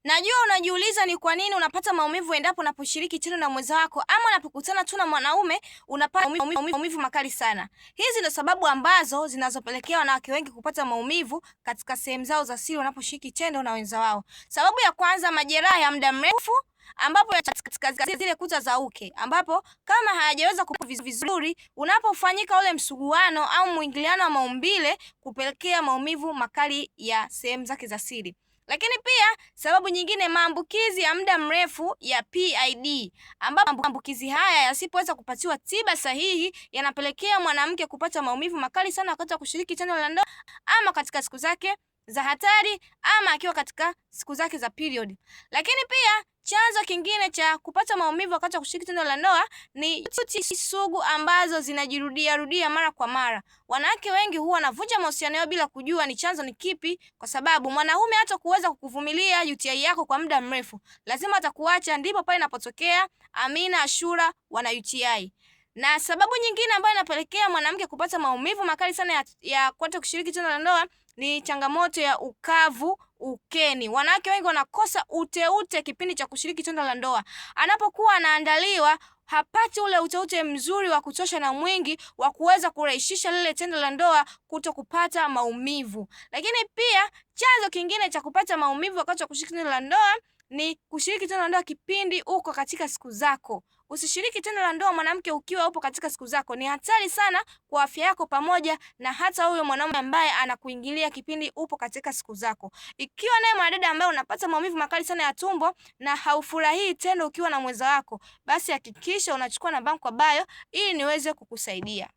Najua unajiuliza ni kwa nini unapata maumivu endapo unaposhiriki tendo na mwenza wako ama unapokutana tu na mwanaume unapata maumivu makali sana. Hizi ndio sababu ambazo zinazopelekea wanawake wengi kupata maumivu katika sehemu zao za siri wanaposhiriki tendo na wenza wao. Sababu ya kwanza, majeraha ya muda mrefu ambapo katika zile kuta za uke ambapo kama hayajaweza kupona vizuri, unapofanyika ule msuguano au mwingiliano wa maumbile kupelekea maumivu makali ya sehemu zake za siri. Lakini pia sababu nyingine, maambukizi ya muda mrefu ya PID, ambapo maambukizi haya yasipoweza kupatiwa tiba sahihi yanapelekea mwanamke kupata maumivu makali sana wakati wa kushiriki tendo la ndoa ama katika siku zake za hatari ama akiwa katika siku zake za period. Lakini pia chanzo kingine cha kupata maumivu wakati wa kushiriki tendo la ndoa ni UTI sugu ambazo zinajirudia mara kwa mara. Wanawake wengi huwa wanavunja mahusiano yao bila kujua ni chanzo ni kipi, kwa sababu mwanaume hata kuweza kukuvumilia UTI yako kwa muda mrefu, lazima atakuacha. Ndipo pale inapotokea Amina, Ashura wana UTI. Na sababu nyingine ambayo inapelekea mwanamke kupata maumivu makali sana ya kuacha kushiriki tendo la ndoa ni changamoto ya ukavu ukeni. Wanawake wengi wanakosa uteute kipindi cha kushiriki tendo la ndoa. Anapokuwa anaandaliwa hapati ule uteute mzuri wa kutosha na mwingi wa kuweza kurahisisha lile tendo la ndoa kuto kupata maumivu. Lakini pia chanzo kingine cha kupata maumivu wakati wa kushiriki tendo la ndoa ni kushiriki tendo la ndoa kipindi uko katika siku zako. Usishiriki tendo la ndoa mwanamke ukiwa upo katika siku zako. Ni hatari sana kwa afya yako pamoja na hata huyo mwanaume ambaye anakuingilia kipindi upo katika siku zako. Ikiwa naye mwanadada ambaye unapata maumivu makali sana ya tumbo na haufurahii tendo ukiwa na mwenza wako, basi hakikisha unachukua namba yangu kwa bio ili niweze kukusaidia.